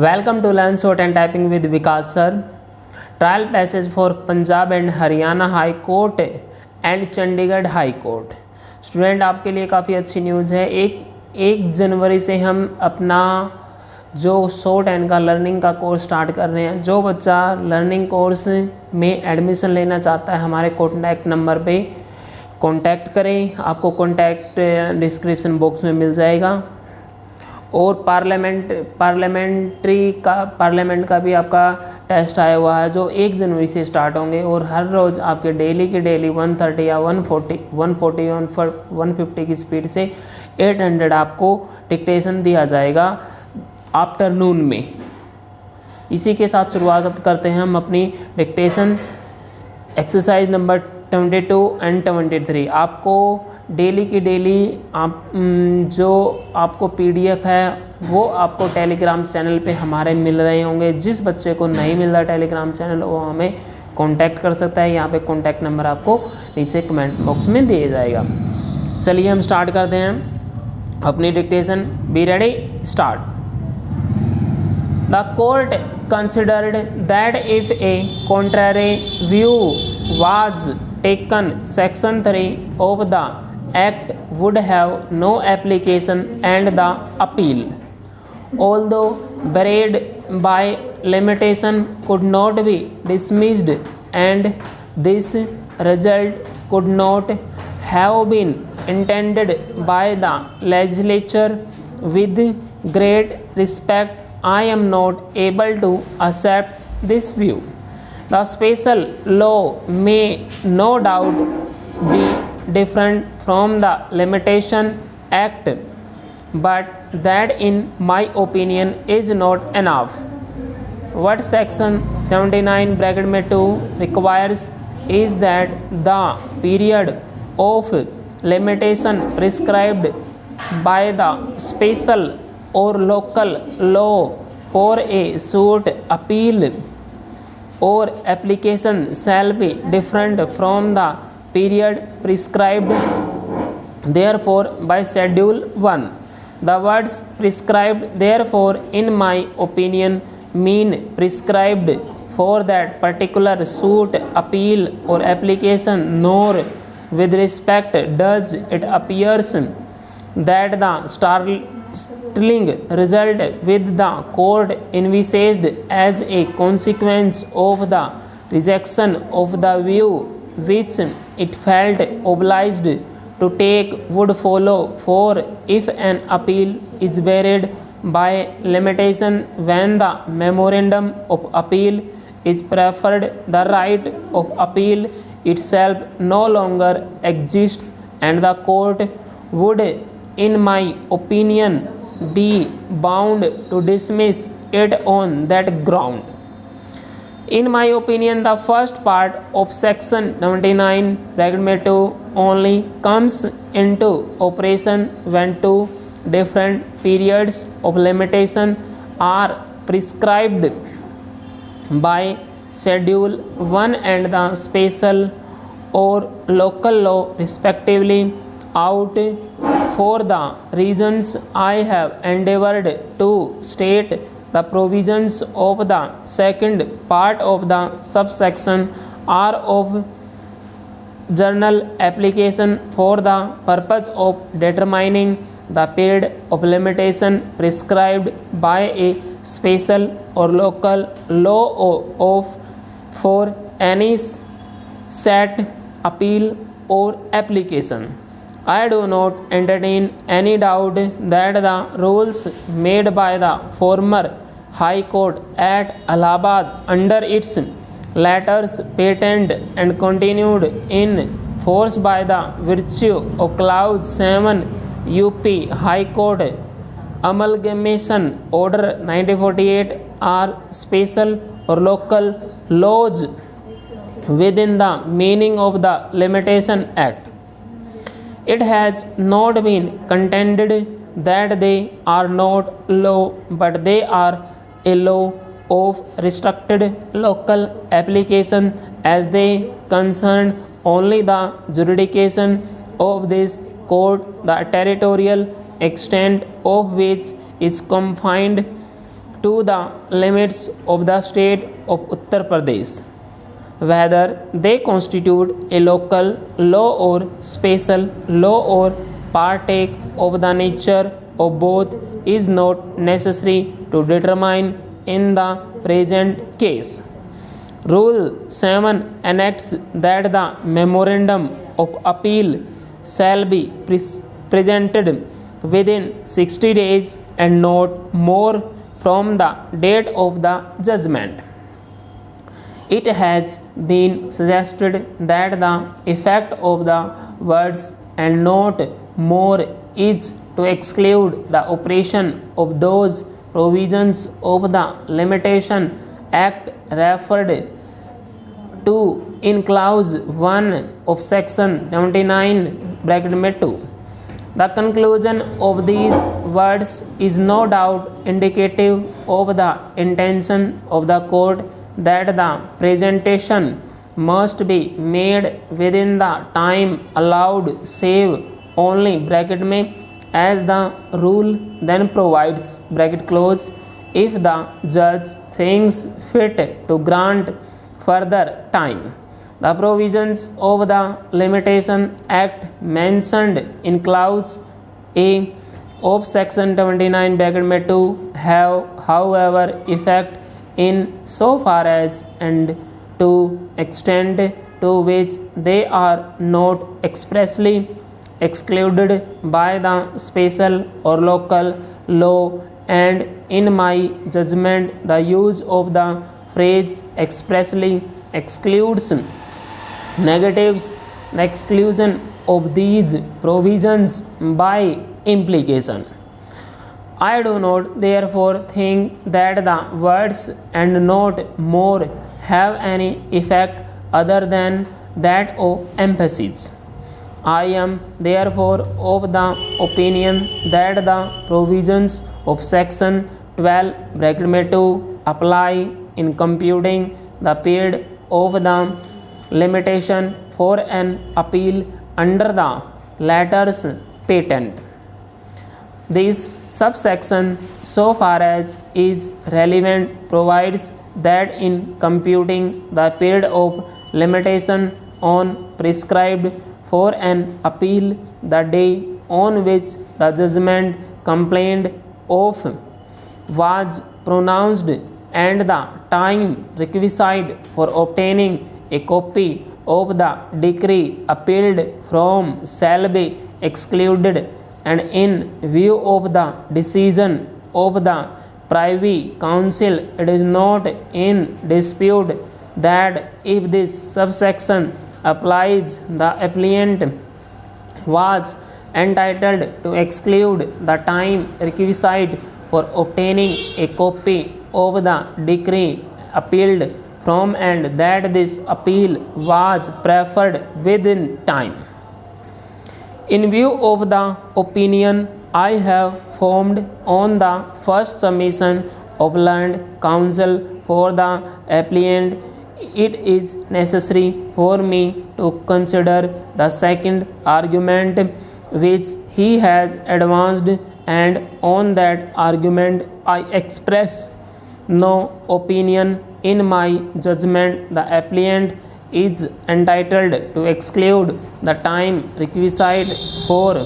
Welcome to Learn Short and Typing with VIKAS Sir. Trial passage for Punjab and Haryana High Court and Chandigarh High Court. Student आपके लिए काफ़ी अच्छी news है। एक जनवरी से हम अपना जो शॉर्ट हैंड का लर्निंग का कोर्स स्टार्ट कर रहे हैं। जो बच्चा लर्निंग कोर्स में एडमिशन लेना चाहता है हमारे कॉन्टैक्ट नंबर पे कॉन्टैक्ट करें। आपको कॉन्टैक्ट डिस्क्रिप्शन बॉक्स में मिल जाएगा। और पार्लियामेंट का भी आपका टेस्ट आया हुआ है जो 1 जनवरी से स्टार्ट होंगे और हर रोज़ आपके डेली 130 या 150 की स्पीड से 800 आपको डिक्टेशन दिया जाएगा आफ्टरनून में। इसी के साथ शुरुआत करते हैं हम अपनी डिक्टेशन एक्सरसाइज नंबर 22 एंड 23। आपको डेली की डेली जो आपको पीडीएफ है वो आपको टेलीग्राम चैनल पे हमारे मिल रहे होंगे। जिस बच्चे को नहीं मिल रहा टेलीग्राम चैनल वो हमें कांटेक्ट कर सकता है। यहाँ पे कांटेक्ट नंबर आपको नीचे कमेंट बॉक्स में दिया जाएगा। चलिए हम स्टार्ट करते हैं अपनी dictation. Be ready, start. The court considered that if A contrary view was taken section 3 of the act would have no application and the appeal, although varied by limitation, could not be dismissed, and this result could not have been intended by the legislature. With great respect, I am not able to accept this view. The special law may no doubt be different from the Limitation Act, but that in my opinion is not enough. What section 79 bracket में 2 requires is that the period of limitation prescribed by the special or local law for a suit, appeal or application shall be different from the period prescribed therefore by Schedule 1. The words prescribed therefore in my opinion mean prescribed for that particular suit, appeal or application, nor with respect does it appears that the startling result with the court envisaged as a consequence of the rejection of the view which it felt obliged to take would follow. For if an appeal is varied by limitation when the memorandum of appeal is preferred, the right of appeal itself no longer exists, and the court would, in my opinion, be bound to dismiss it on that ground. In my opinion, the first part of section 79 bracket 2 only comes into operation when two different periods of limitation are prescribed by Schedule 1 and the special or local law respectively. Out for the reasons I have endeavored to state, the provisions of the second part of the subsection are of general application for the purpose of determining the period of limitation prescribed by a special or local law of for any set appeal or application. I do not entertain any doubt that the rules made by the former High Court at Allahabad under its letters patent and continued in force by the virtue of Clause 7 UP High Court Amalgamation Order 1948 are special or local laws within the meaning of the Limitation Act. It has not been contended that they are not law, but they are a law of restricted local application, as they concern only the jurisdiction of this court, the territorial extent of which is confined to the limits of the state of Uttar Pradesh, whether they constitute a local law or special law or partake of the nature of both is not necessary to determine in the present case. Rule 7 enacts that the memorandum of appeal shall be presented within 60 days and not more from the date of the judgment. It has been suggested that the effect of the words and not more is to exclude the operation of those provisions of the Limitation Act referred to in clause 1 of section 79(2). The conclusion of these words is no doubt indicative of the intention of the court that the presentation must be made within the time allowed, save only (bracket में) as the rule then provides (bracket close) if the judge thinks fit to grant further time. The provisions of the Limitation Act mentioned in clause A of section 79(2) have however effect in so far as and to extent to which they are not expressly excluded by the special or local law, and in my judgment the use of the phrase expressly excludes negatives the exclusion of these provisions by implication. I do not therefore think that the words and not more have any effect other than that of emphasis. I am therefore of the opinion that the provisions of section 12(2) apply in computing the period of the limitation for an appeal under the letters patent. This subsection, so far as is relevant, provides that in computing the period of limitation on prescribed for an appeal, the day on which the judgment complained of was pronounced and the time requisite for obtaining a copy of the decree appealed from shall be excluded, and in view of the decision of the Privy Council, it is not in dispute that if this subsection applies, the appellant was entitled to exclude the time requisite for obtaining a copy of the decree appealed from, and that this appeal was preferred within time. In view of the opinion I have formed on the first submission of learned counsel for the appellant, it is necessary for me to consider the second argument which he has advanced, and on that argument I express no opinion. In my judgment, the appellant is entitled to exclude the time requisite for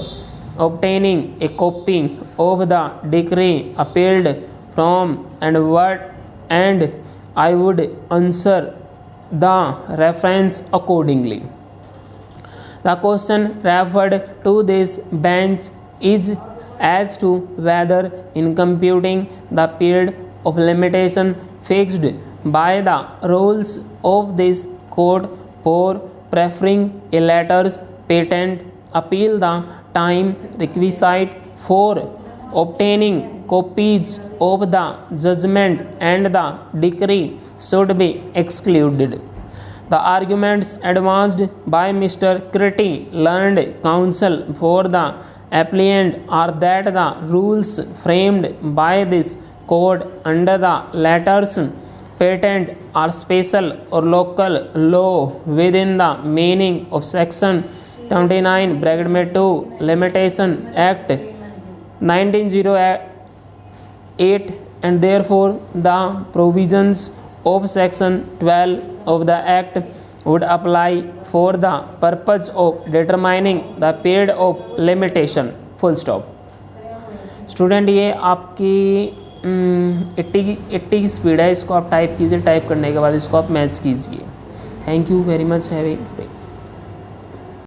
obtaining a copy of the decree appealed from, and I would answer the reference accordingly. The question referred to this bench is as to whether in computing the period of limitation fixed by the rules of this court for preferring a letters patent appeal, the time requisite for obtaining copies of the judgment and the decree should be excluded. The arguments advanced by Mr. Critti, learned counsel for the appellant, are that the rules framed by this court under the letters patent are special or local law within the meaning of section 79(2) Limitation Act 1908 and therefore the provisions of section 12 of the act would apply for the purpose of determining the period of limitation, full stop। Student ये आपकी 80 की speed है, इसको आप type कीजिए, type करने के बाद इसको आप मैच कीजिए। Thank you very much, have a